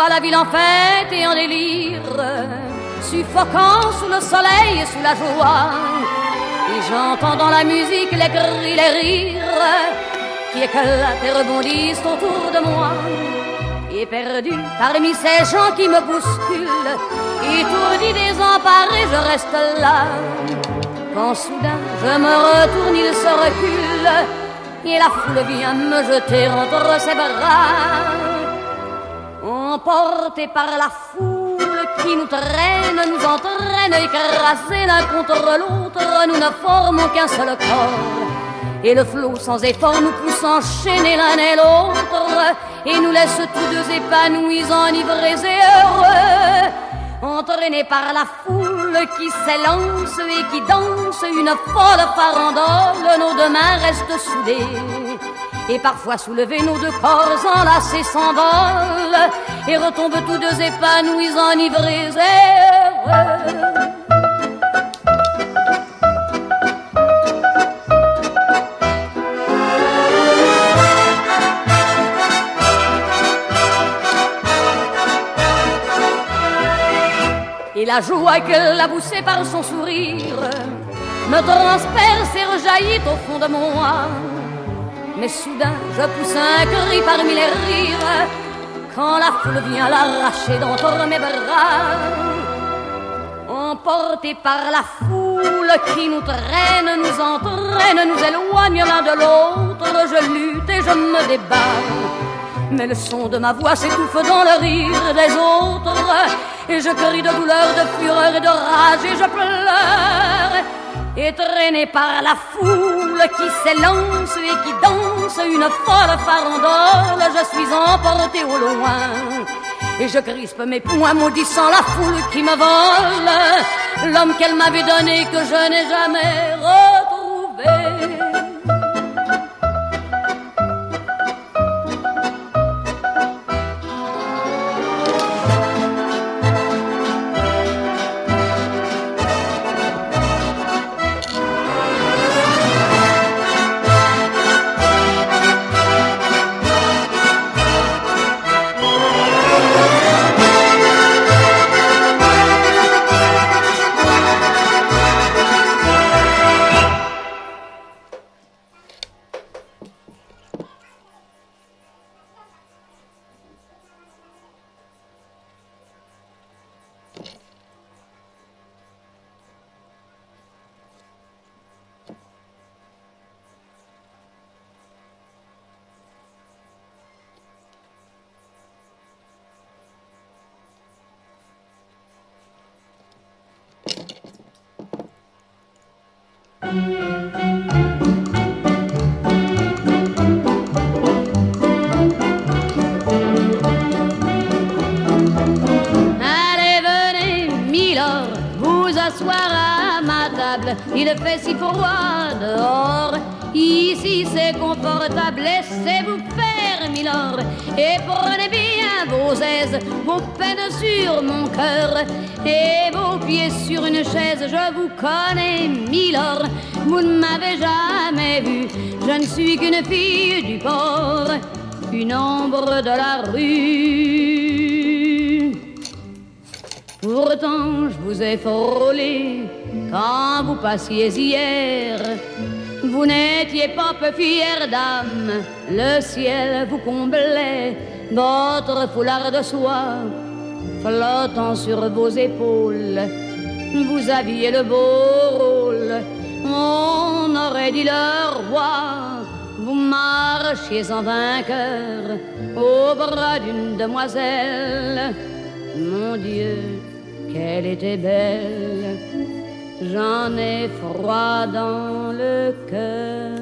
vois la ville en fête et en délire, suffocant sous le soleil et sous la joie. Et j'entends dans la musique les cris, les rires qui éclatent et rebondissent autour de moi. Et perdu parmi ces gens qui me bousculent, étourdi, désemparé, je reste là. Quand soudain je me retourne, il se recule, et la foule vient me jeter entre ses bras. Emportés par la foule qui nous traîne, nous entraîne, écrasés l'un contre l'autre, nous ne formons qu'un seul corps. Et le flot sans effort nous pousse enchaîner l'un et l'autre, et nous laisse tous deux épanouis, enivrés et heureux. Entraînés par la foule qui s'élance et qui danse une folle farandole, nos deux mains restent soudées. Et parfois soulevés, nos deux corps enlacés s'envolent et retombent tous deux épanouis, enivrés et heureux. Et la joie qu'elle a poussée par son sourire me transperce et rejaillit au fond de moi. Mais soudain je pousse un cri parmi les rires quand la foule vient l'arracher d'entre mes bras. Emportés par la foule qui nous traîne, nous entraîne, nous éloigne l'un de l'autre, je lutte et je me débat. Mais le son de ma voix s'étouffe dans le rire des autres, et je crie de douleur, de fureur et de rage, et je pleure. Et traîné par la foule qui s'élance et qui danse une folle farandole, je suis emporté au loin. Et je crispe mes poings maudissant la foule qui me vole l'homme qu'elle m'avait donné, que je n'ai jamais retrouvé. Allez, venez, Milord, vous asseoir à ma table. Il fait si froid dehors, ici c'est confortable. Laissez-vous faire, Milord, et prenez bien vos aises, vos peines sur mon cœur et vos pieds sur une chaise. Je vous connais, Milord, vous ne m'avez jamais vu. Je ne suis qu'une fille du port, une ombre de la rue. Pourtant je vous ai frôlé quand vous passiez hier. Vous n'étiez pas peu fière d'âme, le ciel vous comblait. Votre foulard de soie flottant sur vos épaules, vous aviez le beau rôle. On aurait dit le roi. Vous marchiez en vainqueur au bras d'une demoiselle. Mon Dieu, qu'elle était belle. J'en ai froid dans le cœur.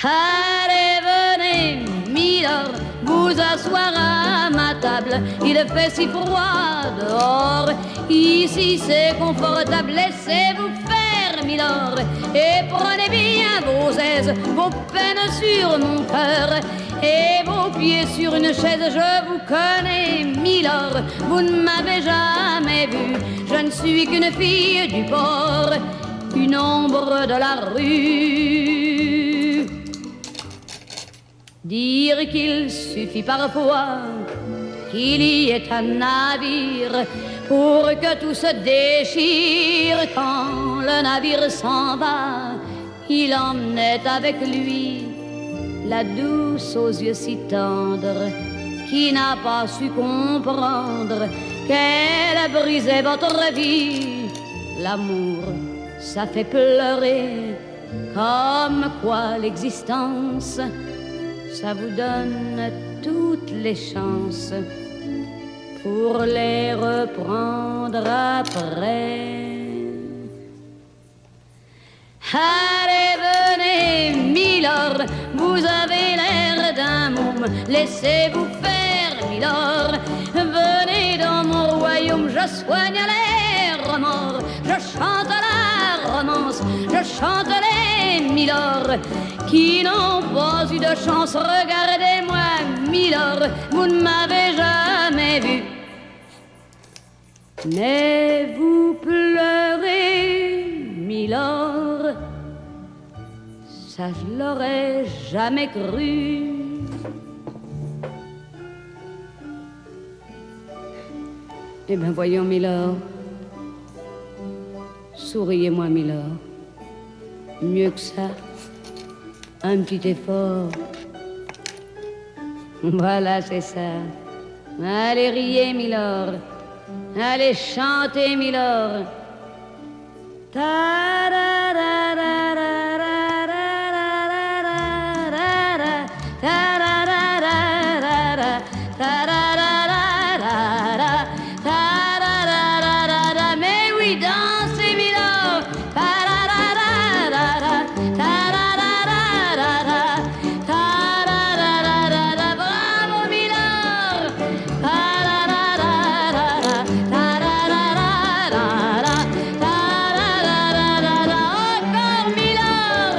Allez, venez, Milord, vous asseoir à ma table. Il fait si froid dehors, ici c'est confortable. Laissez-vous faire, Milord, et prenez bien vos aises, vos peines sur mon cœur et vos pieds sur une chaise. Je vous connais, Milord, vous ne m'avez jamais vu. Je ne suis qu'une fille du port, une ombre de la rue. dire qu'il suffit parfois qu'il y ait un navire pour que tout se déchire. Quand le navire s'en va, il emmenait avec lui la douce aux yeux si tendres qui n'a pas su comprendre qu'elle brisait votre vie. L'amour, ça fait pleurer, comme quoi l'existence, ça vous donne toutes les chances pour les reprendre après. Allez, venez, Milord, vous avez l'air d'un môme, laissez-vous faire, Milord. Venez dans mon royaume, je soigne les remords, je chante la romance, je chante les Milord qui n'ont pas eu de chance. Regardez-moi, Milord, vous ne m'avez jamais vu, mais vous pleurez, Milord, ça je l'aurais jamais cru. Eh bien voyons, Milord, souriez-moi, Milord, mieux que ça, un petit effort. Voilà, c'est ça. Allez, riez, Milord, allez, chantez, Milord. Mais oui, dansez, Milord. Bravo, Milord. Encore, Milord.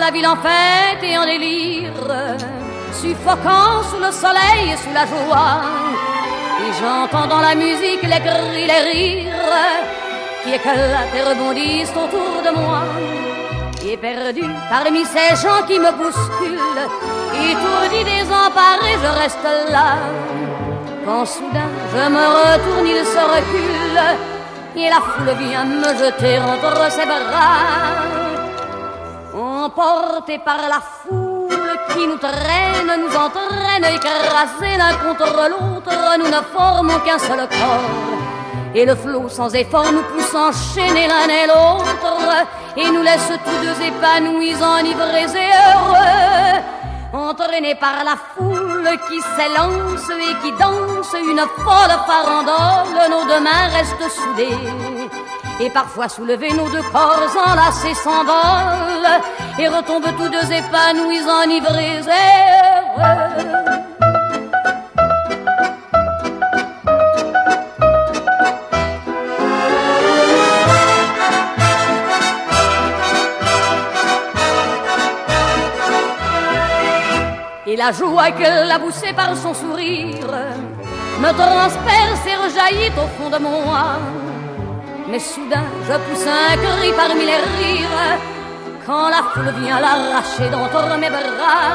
La ville en fête et en délire, suffoquant sous le soleil et sous la joie. Et j'entends dans la musique les cris, les rires qui éclatent et rebondissent autour de moi. Et perdu parmi ces gens qui me bousculent, étourdi, désemparé, je reste là. Quand soudain je me retourne, il se recule et la foule vient me jeter entre ses bras. Emportés par la foule qui nous traîne, nous entraîne, écrasés l'un contre l'autre, nous ne formons qu'un seul corps. Et le flot sans effort nous pousse enchaîner l'un et l'autre, et nous laisse tous deux épanouis, enivrés et heureux. Entraînés par la foule qui s'élance et qui danse une folle farandole, nos deux mains restent soudées. Et parfois soulevés, nos deux corps enlacés s'envolent et retombent tous deux épanouis, enivrés et heureux. Et la joie qu'elle a poussée par son sourire me transperce et rejaillit au fond de moi. Mais soudain je pousse un cri parmi les rires quand la foule vient l'arracher d'entre mes bras.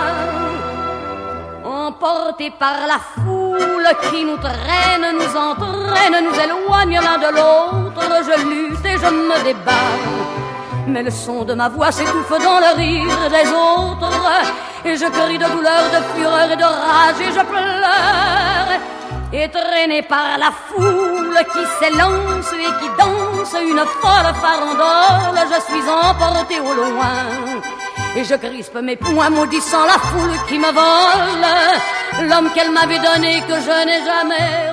Emportés par la foule qui nous traîne, nous entraîne, nous éloigne l'un de l'autre, je lutte et je me débat. Mais le son de ma voix s'étouffe dans le rire des autres, et je crie de douleur, de fureur et de rage, et je pleure. Et traîné par la foule qui s'élance et qui danse une folle farandole, je suis emporté au loin. Et je crispe mes poings maudissant la foule qui me vole l'homme qu'elle m'avait donné que je n'ai jamais